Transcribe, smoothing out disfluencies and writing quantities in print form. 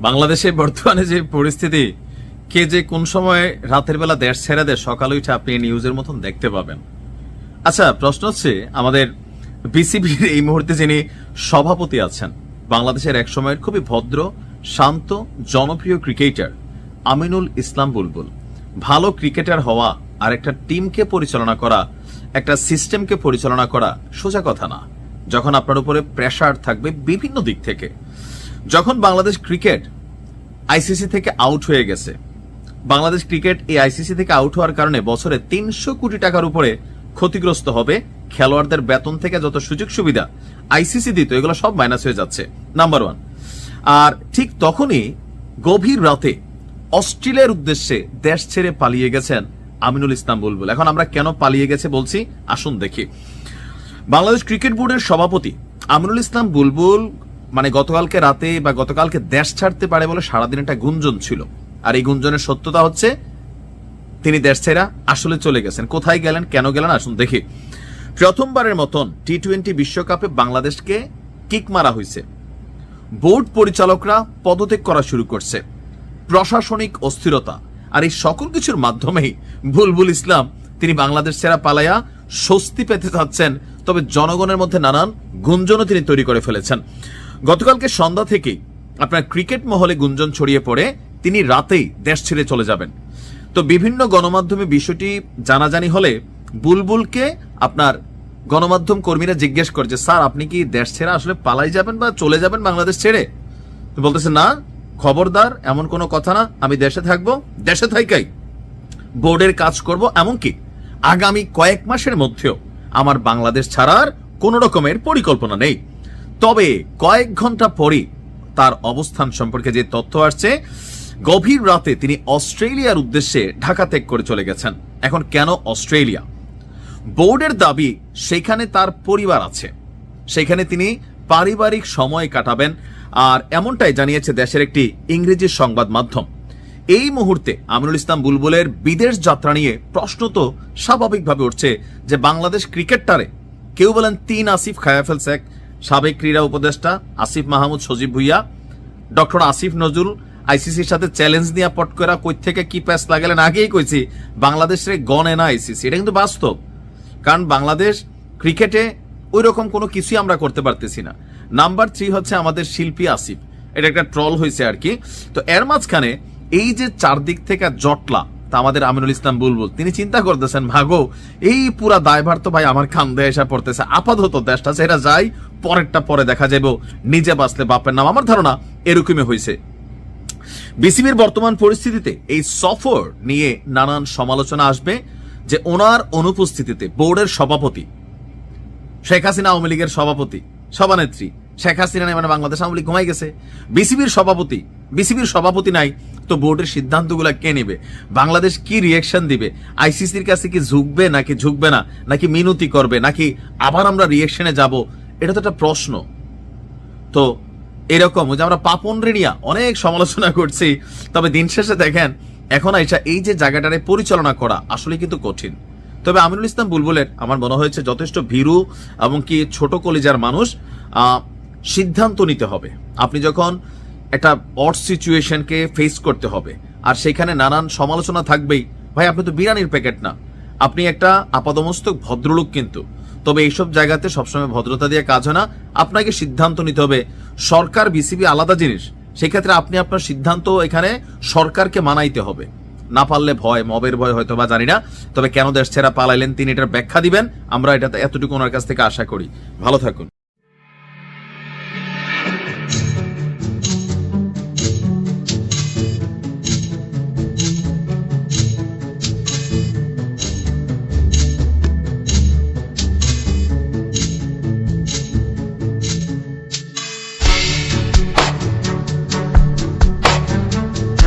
বাংলাদেশে বর্তমানে যে পরিস্থিতি, কে যে কোন সময় রাতের বেলা দেশ ছেড়ে দেয় সকালে উঠে আপনি নিউজের মতন দেখতে পাবেন। আচ্ছা, প্রশ্ন হচ্ছে আমাদের বিসিবির এই মুহূর্তে যিনি সভাপতি আছেন, বাংলাদেশের এক সময়ের খুবই ভদ্র, শান্ত, জনপ্রিয় ক্রিকেটার আমিনুল ইসলাম বুলবুল। ভালো ক্রিকেটার হওয়া আর একটা টিমকে পরিচালনা করা, একটা সিস্টেমকে পরিচালনা করা সোজা কথা না, যখন আপনার উপরে প্রেসার থাকবে বিভিন্ন দিক থেকে। যখন বাংলাদেশ ক্রিকেট আইসিসি থেকে আউট হয়ে গেছে, বাংলাদেশ ক্রিকেট এই আইসিসি থেকে আউট হওয়ার কারণে বছরে ৩০০ কোটি টাকার উপরে ক্ষতিগ্রস্ত হবে। খেলোয়াড়দের বেতন থেকে যত সুযোগ সুবিধা আইসিসি দিত, এগুলো সব মাইনাস হয়ে যাচ্ছে, নাম্বার 1। আর ঠিক তখনই গভীর রাতে অস্ট্রেলিয়ার উদ্দেশ্যে দেশ ছেড়ে পালিয়ে গেছেন আমিনুল ইসলাম বুলবুল। এখন আমরা কেন পালিয়ে গেছে বলছি, আসুন দেখি। বাংলাদেশ ক্রিকেট বোর্ডের সভাপতি আমিনুল ইসলাম বুলবুল গতকালকে রাতে বা গতকালকে দেশ ছাড়তে পারে বলে সারাদিন একটা গুঞ্জন ছিল। আর এই গুঞ্জনের সত্যতা হচ্ছে তিনি দেশ ছেড়া আসলে চলে গেছেন। কোথায় গেলেন, কেন গেলেন, আসুন দেখি। প্রথমবারের মতন টি-20 বিশ্বকাপে বাংলাদেশকে কিক মারা হয়েছে। বোর্ড পরিচালকরা পদত্যাগ করা শুরু করছে, প্রশাসনিক অস্থিরতা, আর এই সকল কিছুর মাধ্যমেই বুলবুল ইসলাম তিনি বাংলাদেশ ছেড়া পালাইয়া স্বস্তি পেতে চাচ্ছেন। তবে জনগণের মধ্যে নানান গুঞ্জনও তিনি তৈরি করে ফেলেছেন। গতকালকে সন্ধ্যা থেকেই আপনার ক্রিকেট মহলে গুঞ্জন ছড়িয়ে পড়ে তিনি রাতেই দেশ ছেড়ে চলে যাবেন। তো বিভিন্ন গণমাধ্যমে বিষয়টি জানাজানি হলে বুলবুলকে আপনার গণমাধ্যম কর্মীরা জিজ্ঞেস করছে, স্যার আপনি কি দেশ ছেড়ে আসলে পালাই যাবেন বা চলে যাবেন বাংলাদেশ ছেড়ে? বলতেছে, না, খবরদার, এমন কোনো কথা না, আমি দেশে থাকবো, দেশে থাইকাই বোর্ডের কাজ করব, এমনকি আগামী কয়েক মাসের মধ্যেও আমার বাংলাদেশ ছাড়ার কোন রকমের পরিকল্পনা নেই। তবে কয়েক ঘন্টা পরই তার অবস্থান সম্পর্কে যে তথ্য আসছে, গভীর রাতে তিনি অস্ট্রেলিয়ার উদ্দেশ্যে ঢাকা ত্যাগ করে চলে গেছেন। এখন কেন অস্ট্রেলিয়া? বোর্ডের দাবি সেখানে তার পরিবার আছে, সেখানে তিনি পারিবারিক সময় কাটাবেন, আর এমনটাই জানিয়েছে দেশের একটি ইংরেজি সংবাদ মাধ্যম। এই মুহূর্তে আমিনুল ইসলাম বুলবুলের বিদেশ যাত্রা নিয়ে প্রশ্ন তো স্বাভাবিকভাবে উঠছে যে বাংলাদেশ ক্রিকেটটারে কেউ বলেন ৩ আসিফ খায়া ফেলছে। সাবেক ক্রীড়া উপদেষ্টা আসিফ মাহমুদ সজীব ভুইয়া, ডক্টর আসিফ নজরুল আইসিসির সাথে চ্যালেঞ্জ নিয়ে পট করা কই থেকে কি প্যাস লাগালেন। আগেই কইছি বাংলাদেশের গণে না আইসিসি, এটা কিন্তু বাস্তব। কারণ বাংলাদেশ ক্রিকেটে ওই রকম কোনো কিছুই আমরা করতে পারতেছি না। নাম্বার 3 হচ্ছে আমাদের শিল্পী আসিফ, এটা একটা ট্রল হয়েছে আর কি। তো এর মাঝখানে এই যে চারদিক থেকে জটলা, তা আমাদের আমিনুল ইসলাম বুলবুল তিনি চিন্তা করতেছেন, ভাগো এই পুরা দায়ভার তো ভাই আমার কান্দে এসে পড়তেছে, আপাতত দেশটা সেটা যাই, পরেরটা পরে দেখা যাবে, নিজে বাঁচলে বাপের নাম। আমার ধারণা এরকমই হয়েছে। বিসিবির বর্তমান পরিস্থিতিতে এই সফর নিয়ে নানান সমালোচনা আসবে যে ওনার অনুপস্থিতিতে বোর্ডের সভাপতি শেখ হাসিনা, আওয়ামী লীগের সভাপতি, সভানেত্রী শেখ হাসিনা বাংলাদেশ আওয়ামী লীগ ঘুমাই গেছে, বিসিবির সভাপতি নাই, তো বোর্ডের সিদ্ধান্তগুলো কে নেবে? বাংলাদেশ কি রিয়েকশন দিবে? আইসিসির কাছে কি ঝুঁকবে নাকি ঝুঁকবে না, নাকি মিনতি করবে, নাকি আবার আমরা রিয়েকশনে যাব? এটা তো একটা প্রশ্ন। তো এরকম যে আমরা পাপন রেডিয়া অনেক সমালোচনা করছি, তবে দিন শেষে দেখেন এখন আইসা এই যে জায়গাটারে পরিচালনা করা আসলে কিন্তু কঠিন। তবে আমিনুল ইসলাম বুলবুলের আমার মনে হয়েছে যথেষ্ট ভীরু এবং কি ছোট কলিজার মানুষ। সিদ্ধান্ত নিতে হবে। আপনি যখন একটা অড সিচুয়েশনকে ফেস করতে হবে, আর সেখানে নানান সমালোচনা থাকবেই, ভাই আপনি তো বিরিয়ানির প্যাকেট না, আপনি একটা আপাদমস্তক ভদ্রলোক, কিন্তু তবে এইসব জায়গাতে সবসময় ভদ্রতা দিয়ে কাজ হয় না। আপনাকে সিদ্ধান্ত নিতে হবে। সরকার বিসিবি আলাদা জিনিস, সেক্ষেত্রে আপনি আপনার সিদ্ধান্ত এখানে সরকারকে মানাইতে হবে। না পারলে ভয়, মবের ভয় হয়তো বা, জানি না। তবে কেন দেশ ছেড়া পালাইলেন তিনি এটার ব্যাখ্যা দিবেন, আমরা এটাতে এতটুকু ওনার কাছ থেকে আশা করি। ভালো থাকুন।